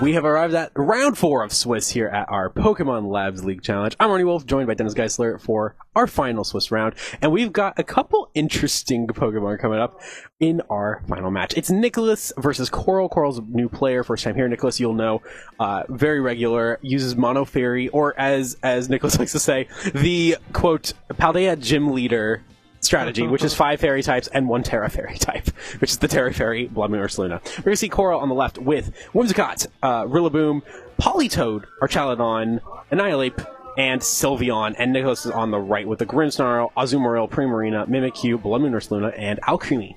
We have arrived at round 4 of Swiss here at our Pokemon Labs League Challenge. I'm Arnie Wolf, joined by Dennis Geisler for our final Swiss round, and we've got a couple interesting Pokemon coming up in our final match. It's Nicholas versus Coral. Coral's a new player, first time here. Nicholas, you'll know, very regular, uses Mono Fairy, or as Nicholas likes to say, the, quote, Paldea Gym Leader strategy, which is 5 fairy types and 1 Terra Fairy type, which is the Terra Fairy, Blood Moon, or Luna. We're going to see Coral on the left with Whimsicott, Rillaboom, Politoed, Archaludon, Annihilate, and Sylveon, and Nicholas is on the right with the Grimmsnarl, Azumarill, Primarina, Mimikyu, Blood Moon, or Luna, and Alchemy.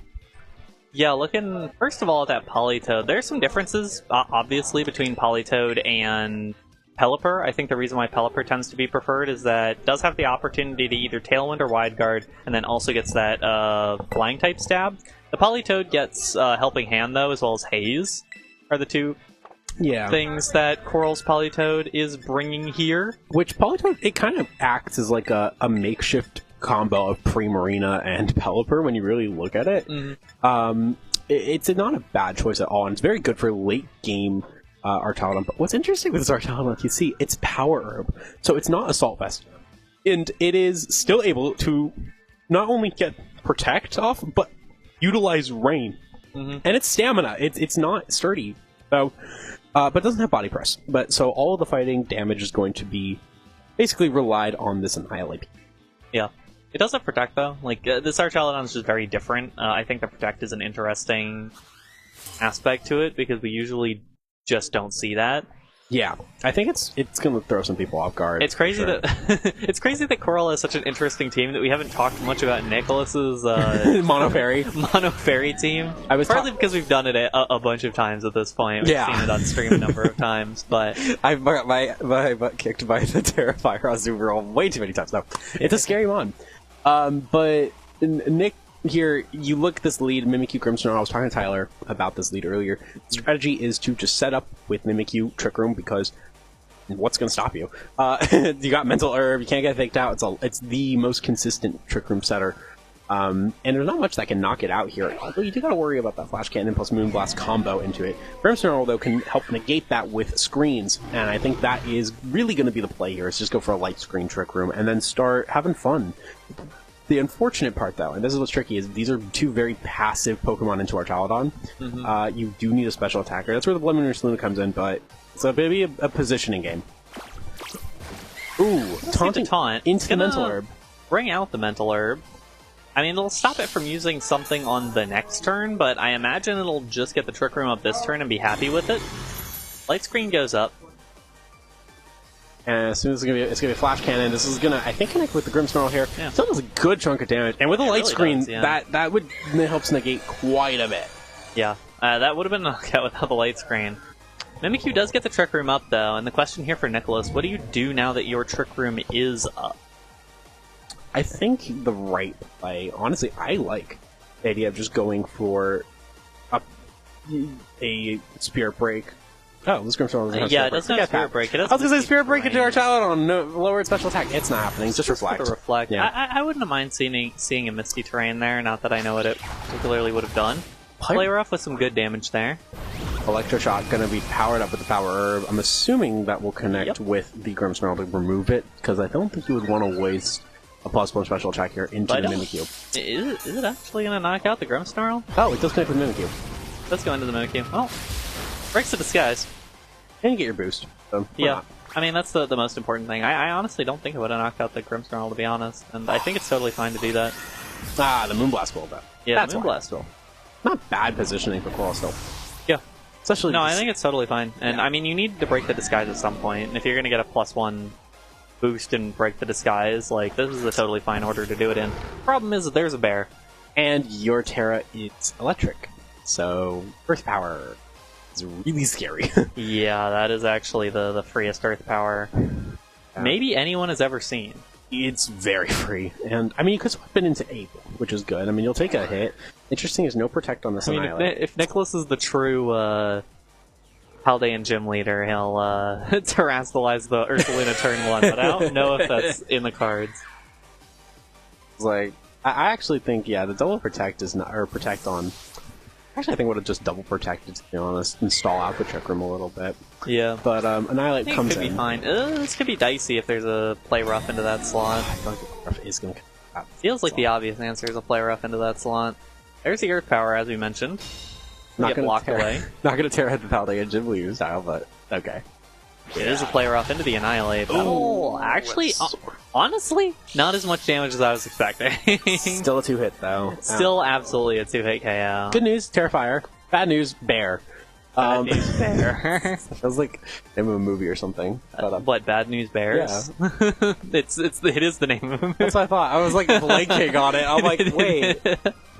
Yeah, looking, first of all, at that Politoed, there's some differences, obviously, between Politoed and Pelipper. I think the reason why Pelipper tends to be preferred is that it does have the opportunity to either Tailwind or Wide Guard, and then also gets that Flying type stab. The Politoed gets Helping Hand, though, as well as Haze, are the two things that Coral's Politoed is bringing here. Which Politoed, it kind of acts as like a makeshift combo of Primarina and Pelipper when you really look at it. It's not a bad choice at all, and it's very good for late game Archaludon. But what's interesting with this Archaludon, you see, it's Power Herb, so it's not Assault Vest, and it is still able to not only get Protect off, but utilize Rain, and it's Stamina. It's not sturdy, so but it doesn't have Body Press. But so all of the fighting damage is going to be basically relied on this Annihilate. Yeah. It does have Protect, though. Like, this Archaludon is just very different. I think the Protect is an interesting aspect to it, because we usually just don't see that. Yeah, I think it's going to throw some people off guard. It's crazy that it's crazy that Coral is such an interesting team that we haven't talked much about Nicholas's Mono Fairy team. Partly because we've done it a bunch of times at this point. We've seen it on stream a number of times, but I've got my butt kicked by the Terrifier Azumarill way too many times. No, it's a scary mon. But Nick, here, you look at this lead, Mimikyu, Grimmsnarl. I was talking to Tyler about this lead earlier. The strategy is to just set up with Mimikyu, Trick Room, because what's going to stop you? You got Mental Herb, you can't get faked out. It's the most consistent Trick Room setter. And there's not much that can knock it out here, although you do got to worry about that Flash Cannon plus Moonblast combo into it. Grimmsnarl, though, can help negate that with screens, and I think that is really going to be the play here, is just go for a light screen Trick Room, and then start having fun. The unfortunate part, though, and this is what's tricky, is these are two very passive Pokemon into Archaludon. You do need a special attacker. That's where the Blood Moon or Luna comes in, but it's going to be a positioning game. Ooh, taunting taunt into the Mental Herb. Bring out the Mental Herb. I mean, it'll stop it from using something on the next turn, but I imagine it'll just get the Trick Room up this turn and be happy with it. Light Screen goes up. And as soon as it's gonna be a Flash Cannon, this is gonna, I think, connect with the Grimmsnarl here. Yeah. Still does a good chunk of damage, and with a light really screen, does, yeah. that would helps negate quite a bit. Yeah, that would have been a knockout without the light screen. Mimikyu does get the Trick Room up, though, and the question here for Nicholas: what do you do now that your Trick Room is up? I think the right play. Honestly, I like the idea of just going for a Spirit Break. Oh, this Grimmsnarl doesn't have it doesn't have Spirit Break. I was going to say Spirit Break into Archaludon, no lowered special attack. It's not happening. Just Reflect. Reflect. Yeah. I wouldn't have mind seeing a Misty Terrain there, not that I know what it particularly would have done. Play rough with some good damage there. Electroshock going to be powered up with the Power Herb. I'm assuming that will connect with the Grimmsnarl to remove it, because I don't think you would want to waste a +1 special attack here into the Mimikyu. Is it actually going to knock out the Grimmsnarl? Oh, it does connect with Mimikyu. Let's go into the Mimikyu. Oh, breaks the disguise. And you get your boost. So yeah, I mean, that's the most important thing. I honestly don't think it would have knocked out the Grimmsnarl, to be honest. And I think it's totally fine to do that. Ah, the Moonblast will, though. Yeah, that's the Moonblast will. Not bad positioning for Coral still. Yeah. Especially no, I think it's totally fine. And, I mean, you need to break the disguise at some point. And if you're going to get a +1 boost and break the disguise, like, this is a totally fine order to do it in. Problem is that there's a bear. And your Terra is electric. So, Earth Power is really scary. Yeah, that is actually the freest Earth Power maybe anyone has ever seen. It's very free. And, I mean, you could swap it into 8, which is good. I mean, you'll take a hit. Interesting is no Protect on this Annihilate. If Nicholas is the true Paldean Gym Leader, he'll terrestrialize the Ursaluna turn 1, but I don't know if that's in the cards. It's like, I actually think, yeah, the double Protect is not, or Protect on Actually, I think would have just double protected, to be honest, and stall out the Trick Room a little bit. Yeah. But Annihilate I think comes it could in. be fine. This could be dicey if there's a play rough into that slot. I feel like the rough is going to come out. Feels like the obvious answer is a play rough into that slot. There's the Earth Power, as we mentioned. Not Get gonna blocked tear, away. Not going to tear ahead the Paladin and Ghibli style, but okay. It is a play rough into the Annihilate. Oh, actually, honestly, not as much damage as I was expecting. Still a 2-hit, though. Still absolutely a 2-hit KO. Good news, Terrifier. Bad news, Bear. Bad News Bear. Feels like the name of a movie or something. But, What, Bad News Bears? Yeah. It is the name of a movie. That's what I thought. I was like blanking on it. I'm like, wait,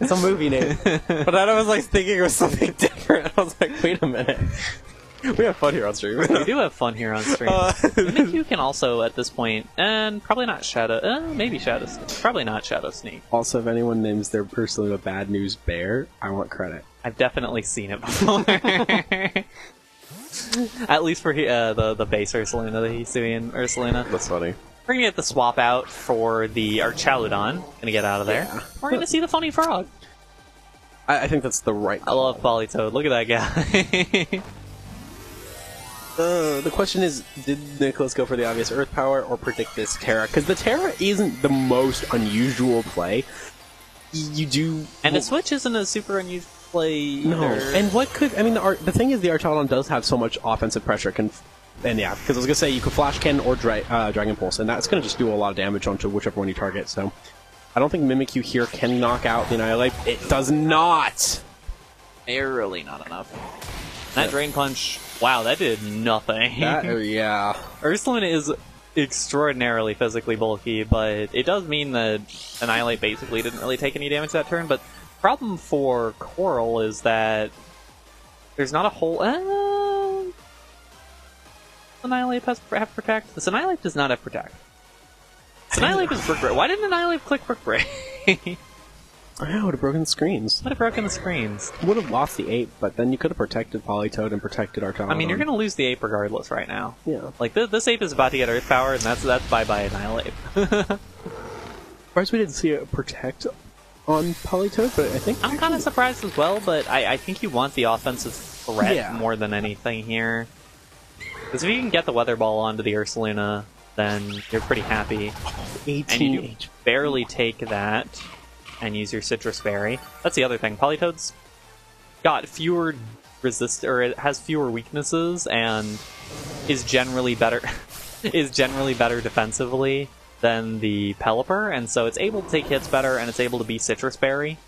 it's a movie name. But then I was like thinking it was something different. I was like, wait a minute. We have fun here on stream. We do have fun here on stream. Mimikyu can also, at this point, and probably not Shadow... maybe Shadow Sneak. Probably not Shadow Sneak. Also, if anyone names their person a Bad News Bear, I want credit. I've definitely seen it before. At least for the base Ursaluna, the Hisuian Ursaluna. That's funny. We're gonna get the swap out for the Archaludon. Gonna get out of there. Yeah. We're gonna see the Funny Frog. I think that's the right I love Polytoad. Look at that guy. The question is, did Nicholas go for the obvious Earth Power or predict this Terra? Because the Terra isn't the most unusual play. You do... And the Switch isn't a super unusual play either. No. And what could... I mean, the thing is, the Archaludon does have so much offensive pressure. And yeah, because I was going to say, you could Flash Cannon or Dragon Pulse, and that's going to just do a lot of damage onto whichever one you target, so... I don't think Mimikyu here can knock out the Annihilate. It does not! Barely not enough. That Drain Punch... Wow, that did nothing. Yeah. Ursaluna is extraordinarily physically bulky, but it does mean that Annihilate basically didn't really take any damage that turn, but the problem for Coral is that there's not a whole... Annihilate has have Protect? This Annihilate does not have Protect. This Annihilate is Brick Break. Why didn't Annihilate click Brick Break? I would have broken the screens. Would have broken the screens. Would have lost the ape, but then you could have protected Polytoad and protected Archaludon. I mean, you're going to lose the ape regardless right now. Yeah. Like, this ape is about to get Earth Power, and that's bye-bye Annihilate. Surprised we didn't see a protect on Polytoad, but I think... I'm kind of surprised as well, but I think you want the offensive threat more than anything here. Because if you can get the Weather Ball onto the Ursaluna, then you're pretty happy. 18 and you do barely take that and use your Citrus Berry. That's the other thing. Polytoad's got fewer it has fewer weaknesses and is generally better defensively than the Pelipper, and so it's able to take hits better and it's able to be Citrus Berry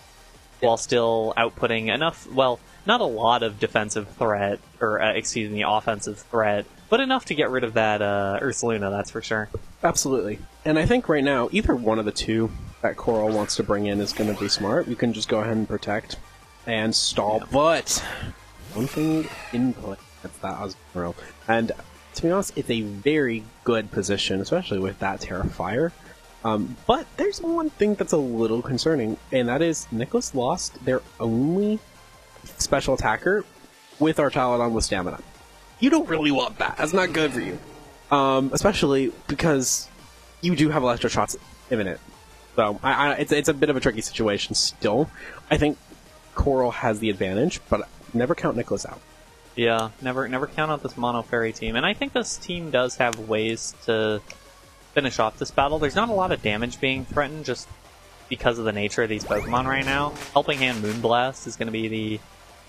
while still outputting enough, well, not a lot of defensive threat, or offensive threat, but enough to get rid of that Ursaluna, that's for sure. Absolutely. And I think right now, either one of the two that Coral wants to bring in is going to be smart. You can just go ahead and protect and stall, but one thing in play, that's that Osmoro. And to be honest, it's a very good position, especially with that Terrifier. But there's one thing that's a little concerning, and that is Nicholas lost their only special attacker with Archaludon with stamina. You don't really want that. That's not good for you. Especially because you do have electro shots imminent. So it's a bit of a tricky situation still. I think Coral has the advantage, but never count Nicholas out. Yeah, never count out this Mono Fairy team. And I think this team does have ways to finish off this battle. There's not a lot of damage being threatened just because of the nature of these Pokemon right now. Helping Hand Moonblast is going to be the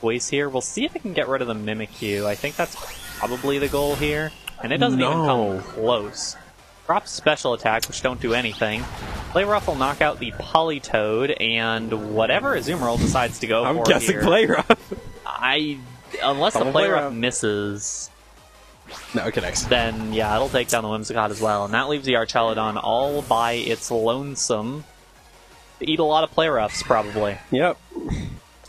choice here. We'll see if it can get rid of the Mimikyu. I think that's probably the goal here. And it doesn't even come close. Drops special attack, which don't do anything. Play Rough will knock out the Polytoad, and whatever Azumarill decides to go for I'm guessing here, Play Rough. Unless the Play Rough misses... No, it connects. Then, yeah, it'll take down the Whimsicott as well. And that leaves the Archaludon all by its lonesome to eat a lot of Play Roughs, probably. Yep.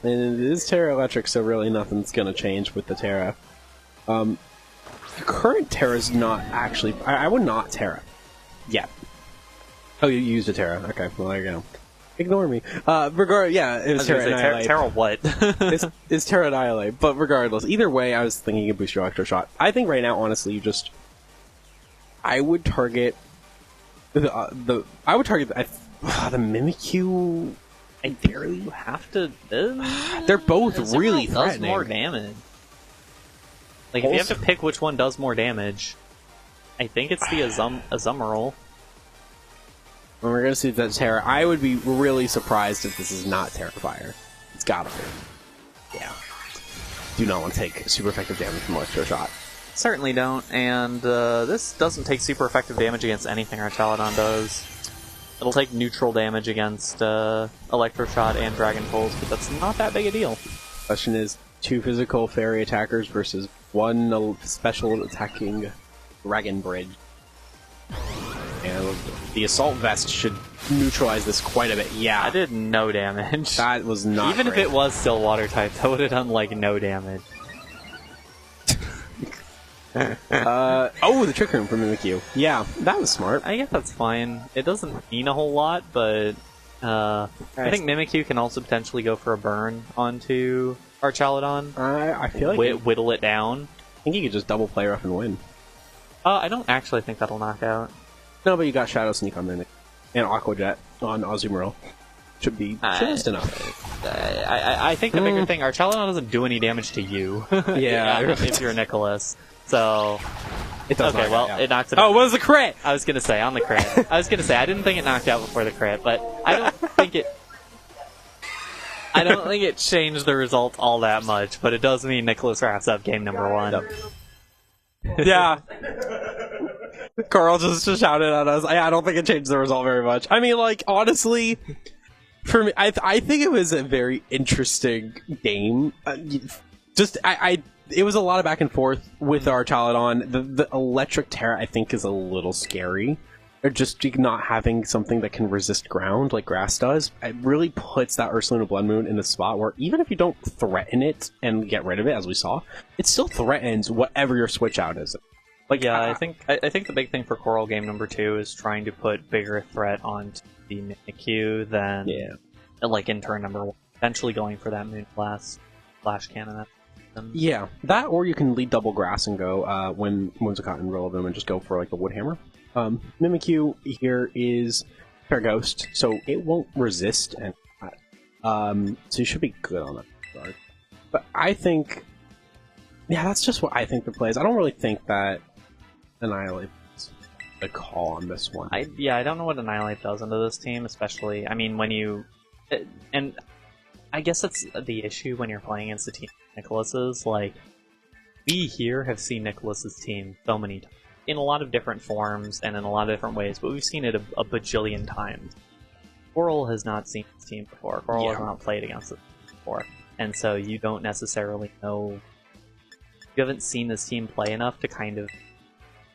And it is Terra Electric, so really nothing's going to change with the Terra. The current Terra's not actually... I would not Terra. Yet. Oh, you used a Terra. Okay, well, there you go. Ignore me. It was Terra Annihilate. Terra what? It's Terra Annihilate, but regardless, either way, I was thinking of Boost Your Electro Shot. I think right now, honestly, I would target the Mimikyu I think you have to. They're both really does threatening. more damage. Like, if you have to pick which one does more damage, I think it's the Azumarill. When we're gonna see that Terra, I would be really surprised if this is not Terrifier. It's gotta be. Yeah. Do not want to take super effective damage from Electro Shot. Certainly don't, and this doesn't take super effective damage against anything Archaludon does. It'll take neutral damage against Electroshot and Dragon Pulse, but that's not that big a deal. Question is, 2 physical fairy attackers versus 1 special attacking Dragon Bridge. And the Assault Vest should neutralize this quite a bit. Yeah. I did no damage. That was not Even great. if it was still water type, that would have done, like, no damage. Oh, the Trick Room from Mimikyu. Yeah, that was smart. I guess that's fine. It doesn't mean a whole lot, but I think Mimikyu can also potentially go for a burn onto Archaludon. I feel like Whittle it down. I think you could just double player up and win. I don't actually think that'll knock out. No, but you got Shadow Sneak on Mimic and Aqua Jet on Azumarill. Should be just enough. I think the bigger thing, Archaludon doesn't do any damage to you. Yeah. If you're Nicholas. So It does. okay, well, it knocks it Oh, out. what was the crit? I was gonna say on the crit. I didn't think it knocked out before the crit, but I don't think it changed the result all that much, but it does mean Nicholas wraps up game number 1. Yeah. Carl just shouted at us. I don't think it changed the result very much. I mean, like, honestly, for me, I think it was a very interesting game. It was a lot of back and forth with Archaludon. The Electric Terra, I think, is a little scary. Or just not having something that can resist ground like grass does. It really puts that Ursaluna Blood Moon in a spot where even if you don't threaten it and get rid of it, as we saw, it still threatens whatever your switch out is. Like, yeah, I think the big thing for Coral game number 2 is trying to put bigger threat onto the Mimikyu than, like, in turn number 1. Eventually going for that Moon Blast Flash Cannon. Yeah, that, or you can lead double grass and go when Whimsicott and Rillaboom and just go for like a Wood Hammer. Mimikyu here is Fair Ghost, so it won't resist, and so you should be good on that regard. But I think, yeah, that's just what I think the play is. I don't really think that Annihilate is the call on this one. I don't know what Annihilate does into this team, especially, I mean, when you, and I guess that's the issue when you're playing against the team Nicholas's. Like, we here have seen Nicholas's team so many times, in a lot of different forms and in a lot of different ways, but we've seen it a bajillion times. Coral has not seen this team before. Coral has not played against it before, and so you don't necessarily know. You haven't seen this team play enough to kind of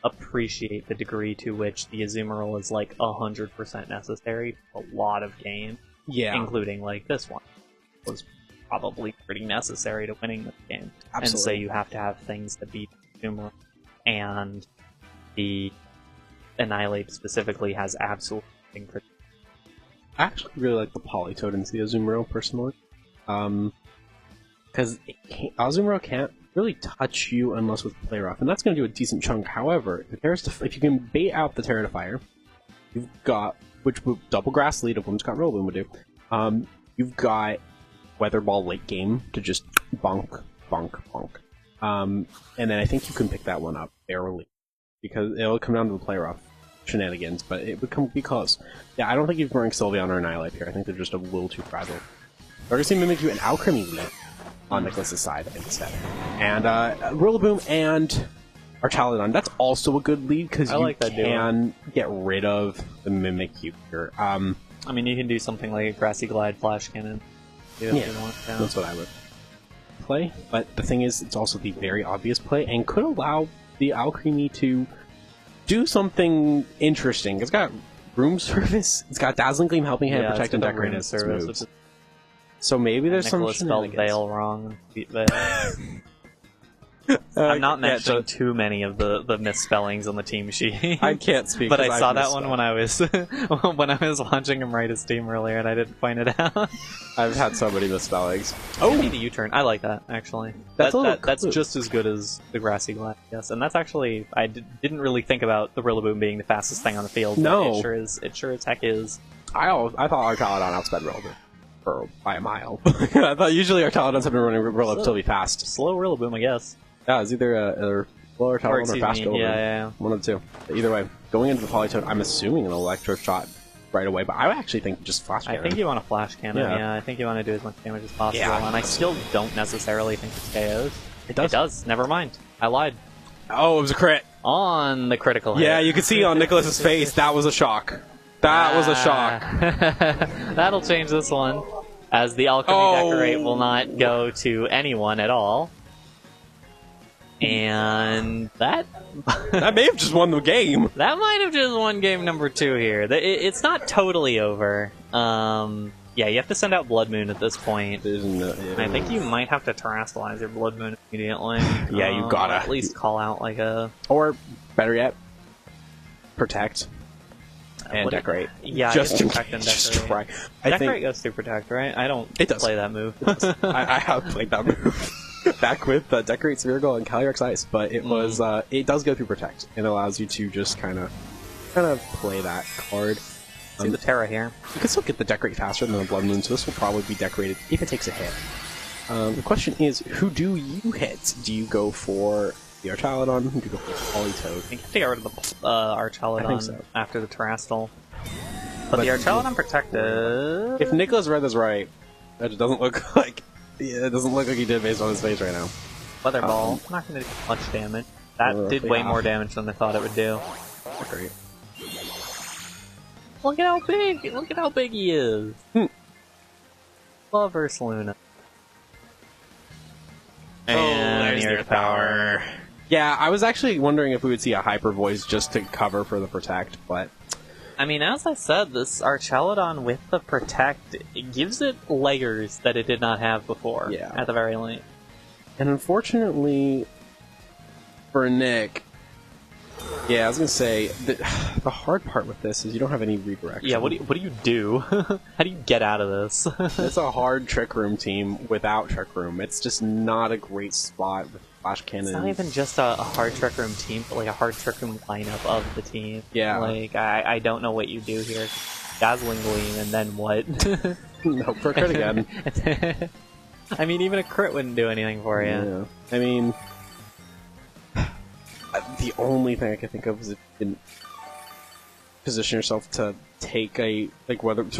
appreciate the degree to which the Azumarill is like 100% necessary for a lot of games, including like this one was probably pretty necessary to winning this game. Absolutely. And so you have to have things that beat Azumarill, and the Annihilate specifically has absolutely nothing for. I actually really like the Politoed into the Azumarill personally, because Azumarill can't really touch you unless with Play Rough, and that's going to do a decent chunk. However, if you can bait out the Terra Fire, you've got, which would double grass lead of Whimsicott Rillaboom would do. You've got Weather Ball late game to just bonk, bonk, bonk. And then I think you can pick that one up barely, because it'll come down to the Play Rough shenanigans, but it would be close. Yeah, I don't think you're throwing Sylveon or Annihilate here. I think they're just a little too fragile. We're going to see Mimikyu and Alchemy lead on Nicholas's side instead. And Rillaboom and Archaludon, that's also a good lead, because you can get rid of the Mimikyu here. I mean, you can do something like a Grassy Glide Flash Cannon. If you want. Yeah. That's what I would play. But the thing is, it's also the very obvious play, and could allow the Alchemy to do something interesting. It's got Room Service, it's got Dazzling Gleam, Helping Hand, Protect, and Decorate as its moves. So maybe there's some Nicholas spelled Veil wrong. I'm not mentioning too many of the misspellings on the team sheet. I can't speak, but I saw that one when I was when I was watching him write his team earlier, and I didn't point it out. I've had so many misspellings. Oh, maybe the U-turn. I like that actually. That's just as good as the Grassy Glide. Yes, and that's actually didn't really think about the Rillaboom being the fastest thing on the field. No, it sure is. It sure as heck is. I thought Archaludon outsped Rillaboom. by a mile. I thought usually our Taladons have been running relatively fast. Slow Rillaboom, I guess. Yeah, it's either a slower Taladon or fast Rillaboom. Yeah. One of the two. But either way, going into the Politoed, I'm assuming an Electro Shot right away, but I actually think just Flash Cannon. I think you want a Flash Cannon, yeah. I think you want to do as much damage as possible, and I still don't necessarily think it KOs. It does. Never mind. I lied. Oh, it was a crit. On the critical hit. Yeah, you could see on Nicholas's face, that was a shock. That was a shock. That'll change this one, as the Alchemy Decorate will not go to anyone at all. And that... that may have just won the game. That might have just won game number 2 here. It's not totally over. Yeah, you have to send out Blood Moon at this point. I think you might have to Terrastalize your Blood Moon immediately. Yeah, you gotta. At least call out like a... Or, better yet, Protect. And Decorate. Yeah, just in Protect and Decorate. Just try. Decorate goes through Protect, right? I don't play that move. I have played that move. Back with Decorate, Spherical, and Calyrex Ice, but it was it does go through Protect and allows you to just kind of play that card. See the Terra here. You can still get the Decorate faster than the Blood Moon, so this will probably be decorated if it takes a hit. The question is, who do you hit? Do you go for the Archaladon? Do you go for Politoed? I think you have to get rid of the Archaladon after the Terrastal. But the Archaladon protected. If Nicholas read this right, that doesn't look like. Yeah, it doesn't look like he did based on his face right now. Weather Ball, not going to do much damage. That did way more damage than I thought it would do. Great. Look at how big! Look at how big he is! Love Ursaluna. And there's the power. Yeah, I was actually wondering if we would see a Hyper Voice just to cover for the Protect, but... I mean, as I said, this Archaladon with the Protect, it gives it layers that it did not have before, at the very least. And unfortunately, for Nick, yeah, I was going to say, the hard part with this is you don't have any redirection. Yeah, what do you do? How do you get out of this? It's a hard Trick Room team without Trick Room. It's just not a great spot with Flash Cannon. It's not even just a hard Trick Room team, but like a hard Trick Room lineup of the team. Yeah. Like, I don't know what you do here. Dazzling Gleam, and then what? No, for a crit again. I mean, even a crit wouldn't do anything for you. Yeah. I mean... the only thing I can think of is if you can position yourself to take to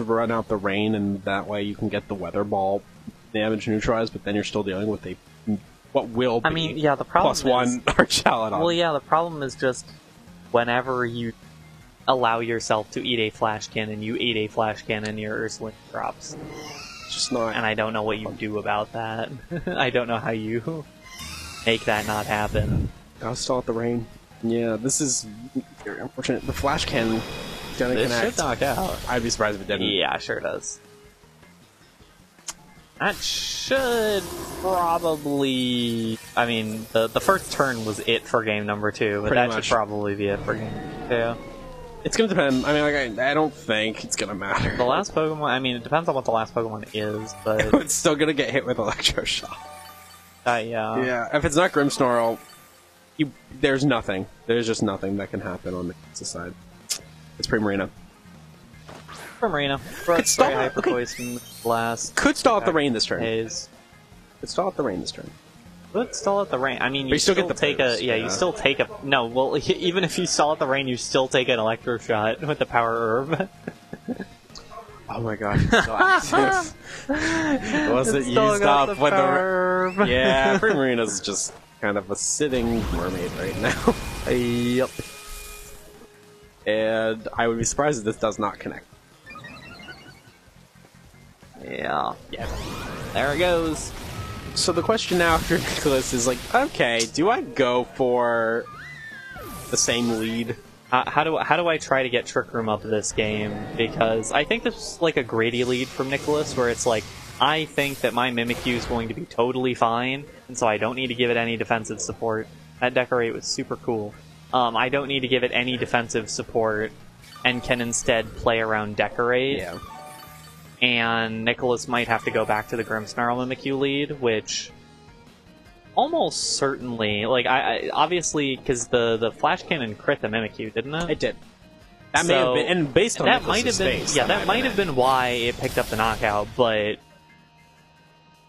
run out the rain, and that way you can get the Weather Ball damage neutralized, but then you're still dealing with what will be the problem +1 Archaladon. Well, yeah, the problem is just whenever you allow yourself to eat a Flash Cannon, you eat a Flash Cannon, your Ursaluna drops. It's just not... And I don't know what you do about that. I don't know how you make that not happen. I'll stall at the rain. Yeah, this is very unfortunate. The Flash Cannon gonna connect. Should knock out. I'd be surprised if it didn't. Yeah, sure does. That should probably... I mean, the first turn was it for game number 2, but that should probably be it for game 2. It's gonna depend. I mean, like, I don't think it's gonna matter. The last Pokemon... I mean, it depends on what the last Pokemon is, but... It's still gonna get hit with Electro Shock. Yeah. Yeah, if it's not Grimmsnarl... there's nothing. There's just nothing that can happen on the side. It's Primarina. Primarina. Could stall Hyper Poison Blast. Could stall at the rain this turn. Haze. Could stall at the rain this turn. Could stall at the rain. I mean, you still get the take boost, you still take a... No, well, even if you stall at the rain, you still take an Electro Shot with the Power Herb. Oh my gosh, it's so active. Was it used up when the... Yeah, Primarina's just... kind of a sitting mermaid right now. Yep. And I would be surprised if this does not connect. Yeah. There it goes. So the question now after Nicholas is like, okay, do I go for the same lead? How do I try to get Trick Room up this game? Because I think this is like a Grady lead from Nicholas, where it's like, I think that my Mimikyu is going to be totally fine, and so I don't need to give it any defensive support. That Decorate was super cool. I don't need to give it any defensive support, and can instead play around Decorate. Yeah. And Nicholas might have to go back to the Grimmsnarl Mimikyu lead, which almost certainly, like, I obviously, because the Flash Cannon crit the Mimikyu, didn't it? It did. That may have been, and based on that might have been, face, yeah, that might have been why it picked up the knockout, but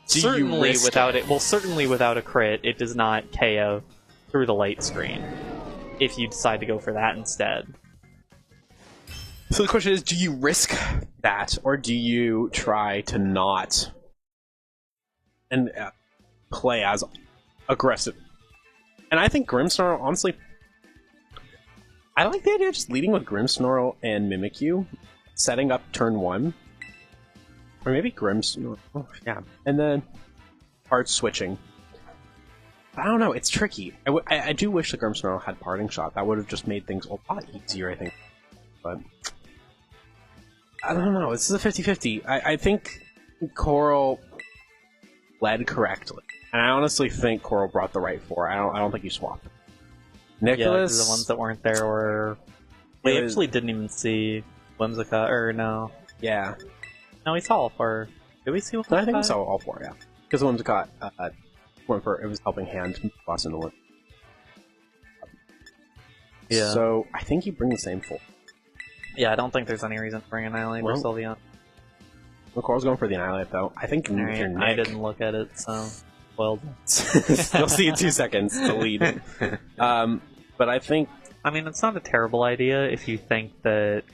certainly without it, well, certainly without a crit, it does not KO through the light screen. If you decide to go for that instead. So the question is, do you risk that, or do you try to not and play as aggressive? And I think Grimmsnarl, honestly, I like the idea of just leading with Grimmsnarl and Mimikyu, setting up turn 1. Or maybe Grimmsnarl, yeah. And then hard switching. I don't know, it's tricky. I do wish the Grimmsnarl had Parting Shot. That would have just made things a lot easier, I think. But I don't know, this is a 50-50. I think Coral led correctly. And I honestly think Coral brought the right 4. I don't think you swapped. Nicholas... Yeah, the ones that weren't there were... We actually didn't even see Whimsicott, or no. Yeah. No, we saw all 4. Did we see Whimsicott? No, I think we saw all 4, yeah. Because Whimsicott went for... It was helping hand boss into one. Yeah. So, I think you bring the same 4. Yeah, I don't think there's any reason to bring Annihilate or Sylveon. Well, Coral's going for the Annihilate, though. I think right, if you're Nick... I didn't look at it, so... Well... You'll see in 2 seconds, the lead. But I think... I mean, it's not a terrible idea if you think that...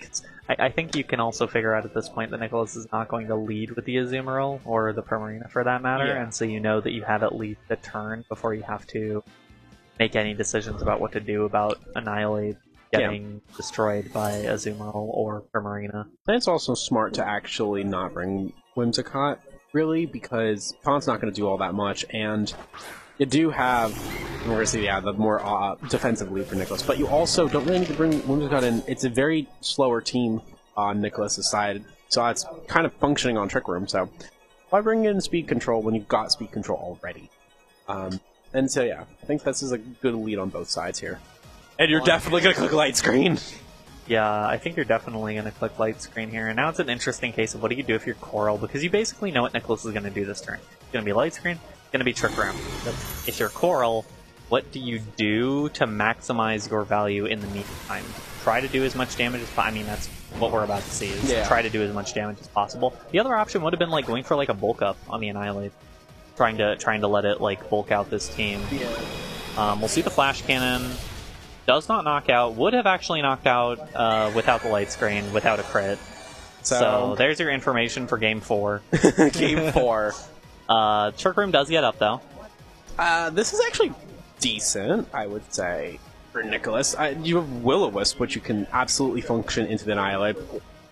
I think you can also figure out at this point that Nicholas is not going to lead with the Azumarill, or the Primarina for that matter, and so you know that you have at least a turn before you have to make any decisions about what to do about Annihilate getting destroyed by Azumarill or Primarina. And it's also smart to actually not bring Whimsicott, really, because Taunt's not going to do all that much, and you do have, we're going to see, the more defensive lead for Nicholas, but you also don't really need to bring Whimsicott in. It's a very slower team on Nicholas's side, so it's kind of functioning on Trick Room, so why bring in Speed Control when you've got Speed Control already? And so yeah, I think this is a good lead on both sides here. And you're definitely going to click Light Screen! Yeah, I think you're definitely going to click Light Screen here. And now it's an interesting case of what do you do if you're Coral, because you basically know what Nicholas is going to do this turn. It's going to be Light Screen, it's going to be Trick Room. If you're Coral, what do you do to maximize your value in the meantime? Try to do as much damage as possible. I mean, that's what we're about to see, is try to do as much damage as possible. The other option would have been like going for like a bulk up on the Annihilate. Trying to let it like bulk out this team. Yeah. We'll see the Flash Cannon. Does not knock out. Would have actually knocked out without the light screen, without a crit. So there's your information for Game 4. Game 4. Trick Room does get up, though. This is actually decent, I would say, for Nicholas. You have Will-O-Wisp, which you can absolutely function into the Annihilate,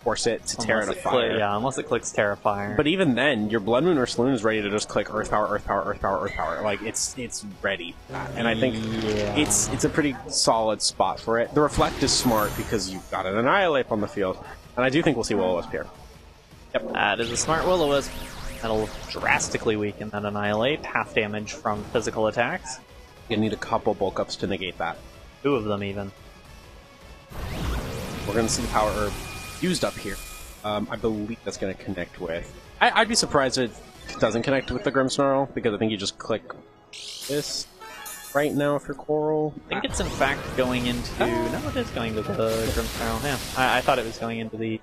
force it to Terra to Fire. Yeah, unless it clicks Terra Fire. But even then, your Blood Moon or Saloon is ready to just click Earth Power, Earth Power, Earth Power, Earth Power. Like, it's ready. And I think it's a pretty solid spot for it. The Reflect is smart because you've got an Annihilate on the field. And I do think we'll see Will-O-Wisp here. Yep. That is a smart Will-O-Wisp. That'll drastically weaken that Annihilate. Half damage from physical attacks. You need a couple bulk ups to negate that. 2 of them, even. We're going to see the Power Herb used up here. I believe that's going to connect with... I'd be surprised if it doesn't connect with the Grimmsnarl, because I think you just click this right now if you're Coral. I think it's in fact going into... No, it is going to the Grimmsnarl, yeah. I thought it was going into the...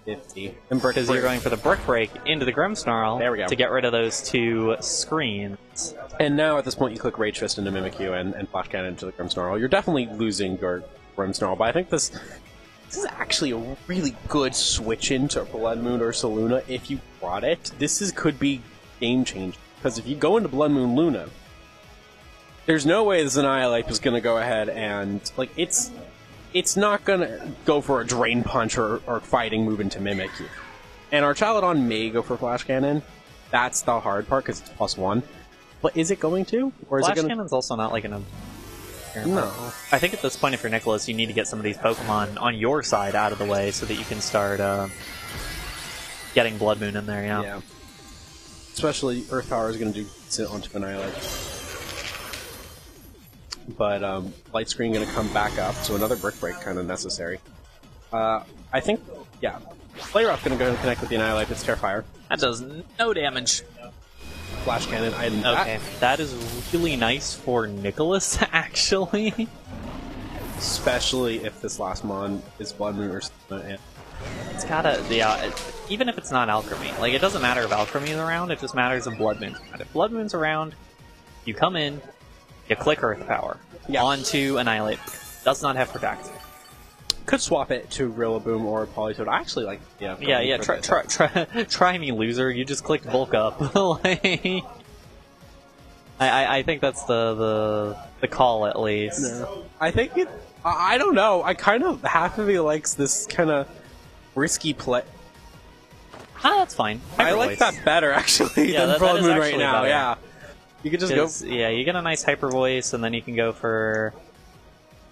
50. Because you're going for the Brick Break into the Grimmsnarl there we go. To get rid of those 2 screens. And now at this point you click Rage Fist into Mimikyu and Flash Cannon into the Grimmsnarl. You're definitely losing your Grimmsnarl, but I think this is actually a really good switch into Blood Moon or Saluna if you brought it. Could be game changing, because if you go into Blood Moon Luna, there's no way this Annihilate is going to go ahead and, like, it's not going to go for a Drain Punch or fighting move into Mimikyu. And Archaludon may go for Flash Cannon. That's the hard part, because it's +1. But is it going to? Or is Flash it gonna... Cannon's also not like No. I think at this point, if you're Nicholas, you need to get some of these Pokemon on your side out of the way so that you can start getting Blood Moon in there, Yeah. Especially Earth Power is going to do sit onto Annihilate. But Light Screen going to come back up, so another Brick Break kind of necessary. I think, yeah. Play Rough going to go and connect with the Annihilate. It's Terrifier. That does no damage. Flash Cannon. Okay, that is really nice for Nicholas, actually. especially if this last mon is Blood Moon or something. It's gotta, yeah, even if it's not Alchemy. Like, it doesn't matter if Alchemy is around, it just matters if Blood Moon's around. If Blood Moon's around, you come in, you click Earth Power onto Annihilate. Does not have Protect. Could swap it to Rillaboom or Politoed. I actually like, Yeah. Try me, loser. You just clicked Bulk Up. Like, I think that's the call, at least. No. I think it. I don't know. I kind of half of me likes this kind of risky play. Ah, that's fine. I like that better actually than Blood Moon right now. Better. Yeah, you could just go. Yeah, you get a nice Hyper Voice, and then you can go for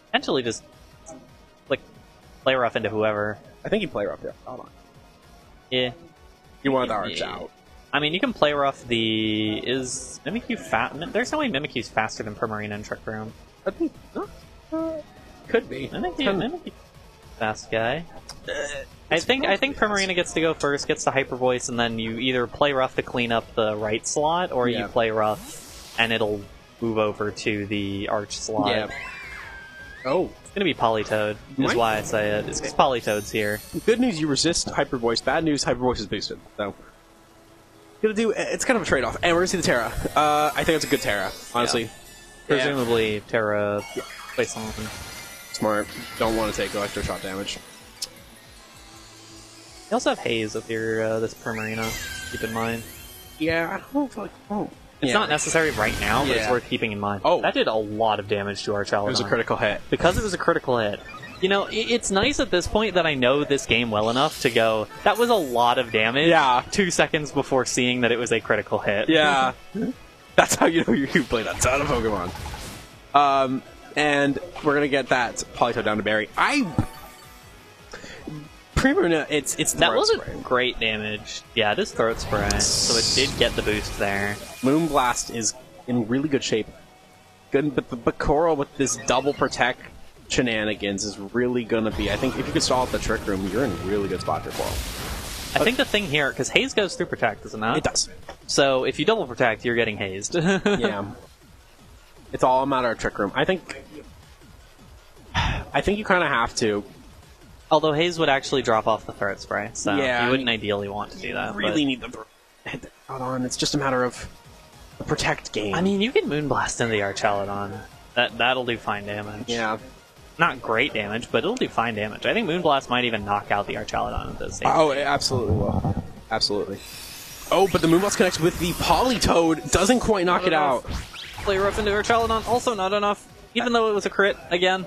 potentially just like play rough into whoever. I think you play rough. Yeah, hold on. Yeah, you want the arch out. I mean, you can play rough the... Is Mimikyu fast? There's no way Mimikyu's faster than Primarina and Trick Room. I think... could be. Mimikyu fast guy. I think Primarina gets to go first, gets the Hyper Voice, and then you either play rough to clean up the right slot, or you play rough, and it'll move over to the arch slot. Yeah. Oh. It's gonna be Politoed, is why I say it. It's because Politoed's here. Good news, you resist Hyper Voice. Bad news, Hyper Voice is boosted, so... It's kind of a trade-off, and we're gonna see the Terra. I think it's a good Terra, honestly. Yeah. Presumably, Terra plays on. Smart. Don't want to take electroshock damage. You also have Haze with your this Primarina. Keep in mind. Yeah, I don't feel like. Oh. It's not necessary right now, but it's worth keeping in mind. Oh, that did a lot of damage to our Chaladon. It was a critical hit. Because it was a critical hit. You know, it's nice at this point that I know this game well enough to go, that was a lot of damage 2 seconds before seeing that it was a critical hit. Yeah. That's how you know you played a ton of Pokemon. And we're going to get that Politoed down to Berry. Primarina, it's the that wasn't great damage. Yeah, it is Throat Spray, so it did get the boost there. Moonblast is in really good shape. Good, but Coral with this double protect shenanigans is really going to be... I think if you could stall up the Trick Room, you're in a really good spot for Coral. I think the thing here, because Haze goes through Protect, does it not? It does. So if you double Protect, you're getting hazed. Yeah. It's all a matter of Trick Room. I think you kind of have to. Although Haze would actually drop off the Throat Spray, so you wouldn't ideally want to do that. Really need the Hold on, it's just a matter of the Protect game. I mean, you can Moonblast into the Archaladon. That'll do fine damage. Yeah. Not great damage, but it'll do fine damage. I think Moonblast might even knock out the Archaladon at this stage. Oh, it absolutely will. Absolutely. Oh, but the Moonblast connects with the Politoed. Doesn't quite knock it out. Play rough into Archaladon, also not enough. Even though it was a crit, again.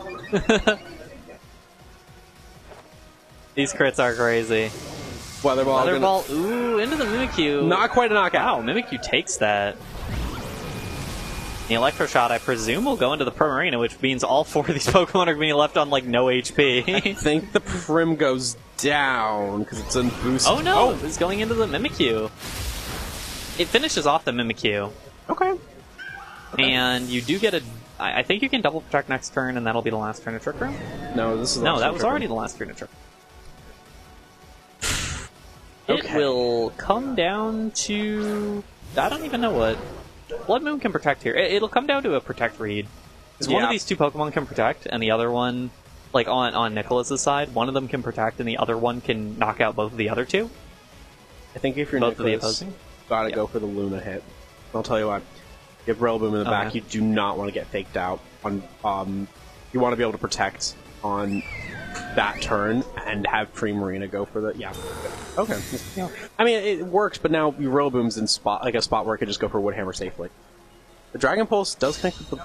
These crits are crazy. Weather Ball, ooh, into the Mimikyu. Not quite a knockout. Wow, Mimikyu takes that. The Electro Shot, I presume, will go into the Primarina, which means all 4 of these Pokemon are being left on, like, no HP. I think the Prim goes down, because it's in boost. Oh no, it's going into the Mimikyu. It finishes off the Mimikyu. Okay. And you do get a... I think you can double protect next turn, and that'll be the last turn of Trick Room? No, this is No, that was already the last turn of Trick Room. It will come down to... I don't even know what... Blood Moon can protect here. It'll come down to a Protect read. Because one of these 2 Pokemon can protect, and the other one, like on Nicholas's side, one of them can protect, and the other one can knock out both of the other 2. I think if you're both Nicholas, of the opposing, gotta go for the Luna hit. I'll tell you what. You have Rillaboom in the back. You do not want to get faked out. You want to be able to protect on that turn and have Primarina go for the... Yeah. Okay. Yeah. I mean, it works, but now your Rillaboom's in a spot where it could just go for Woodhammer safely. The Dragon Pulse does connect with the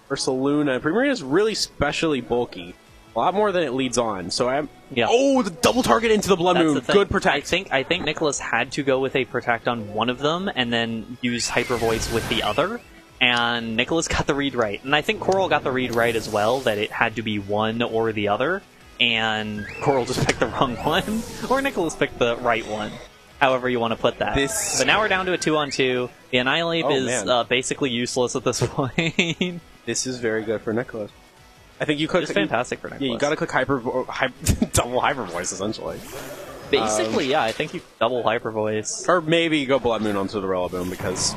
Ursaluna. Primarina is really specially bulky. A lot more than it leads on. So Oh, the double target into the Blood Moon. Good protect. I think Nicholas had to go with a protect on one of them and then use Hyper Voice with the other. And Nicholas got the read right. And I think Coral got the read right as well, that it had to be one or the other. And Coral just picked the wrong one. Or Nicholas picked the right one. However you want to put that. But now we're down to a 2-on-2. The Annihilate is basically useless at this point. This is very good for Nicholas. I think you click... It's fantastic for Nicholas. Yeah, you gotta click double Hyper Voice, essentially. Basically, yeah, I think you double Hyper Voice. Or maybe you go Blood Moon onto the Rillaboom, because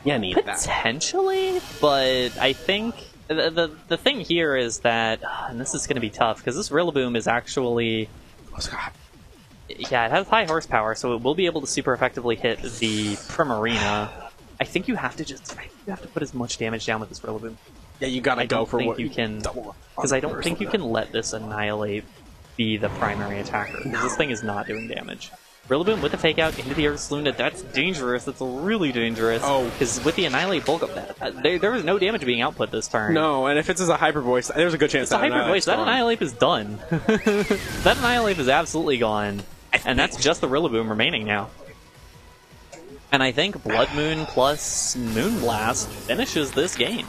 you need that. Potentially, but I think The thing here is that, and this is going to be tough, because this Rillaboom is actually... Oh, God. Yeah, it has high horsepower, so it will be able to super effectively hit the Primarina. I think you have to put as much damage down with this Rillaboom. Yeah, you gotta go for what you can, because I don't think you can let this Annihilate be the primary attacker. Because this thing is not doing damage. Rillaboom with the Fake Out into the Earth Saloon, that's dangerous. That's really dangerous. Oh. Because with the Annihilate Bulk Up, there was no damage being output this turn. No, and if it's as a Hyper Voice, there's a good chance it's a Hyper Voice. That Annihilate is done. That Annihilate is absolutely gone. And that's just the Rillaboom remaining now. And I think Blood Moon plus Moonblast finishes this game.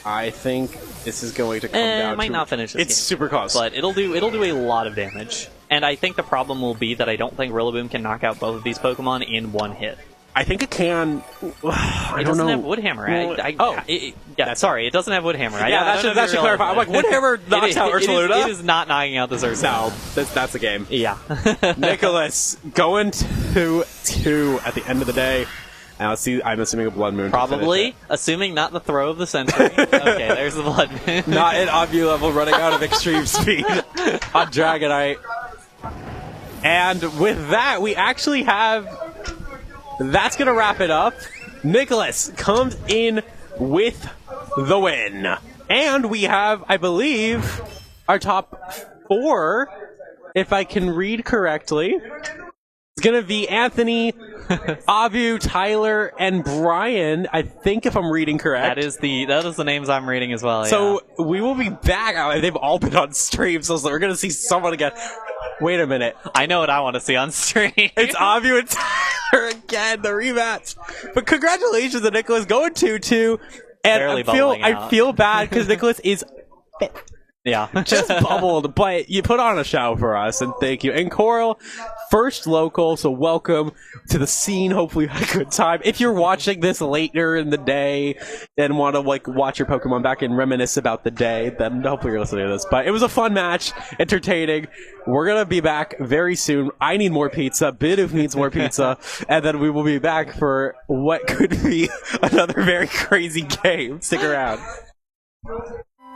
I think this is going to come down it might to... not finish this game. It's super close. But it'll do a lot of damage. And I think the problem will be that I don't think Rillaboom can knock out both of these Pokemon in one hit. I think it can... I It don't doesn't know. have Woodhammer. Well, Sorry, it doesn't have Woodhammer. Yeah, that should clarify. I'm like, Woodhammer knocks out Ursaluna? It is not knocking out this Ursaluna. No, that's the game. Yeah. Nicholas, going to 2 at the end of the day. And let's see, I'm assuming a Blood Moon. Probably, assuming not the throw of the century. Okay, there's the Blood Moon. Not an Obvu level running out of extreme speed on Dragonite. And with that, we actually have... That's going to wrap it up. Nicholas comes in with the win. And we have, I believe, our top 4, if I can read correctly. It's going to be Anthony, Abu, Tyler, and Brian, I think, if I'm reading correct. That is the names I'm reading as well, So we will be back. They've all been on stream, so we're going to see someone again. Wait a minute. I know what I want to see on stream. It's Abu and Tyler again, the rematch. But congratulations to Nicholas going 2-2. And I feel bad because Nicholas is yeah. just bubbled, but you put on a show for us, and thank you. And Coral, first local, so welcome to the scene. Hopefully you had a good time. If you're watching this later in the day and want to watch your Pokemon back and reminisce about the day, then hopefully you're listening to this. But it was a fun match, entertaining. We're going to be back very soon. I need more pizza. Bidoof needs more pizza. And then we will be back for what could be another very crazy game. Stick around.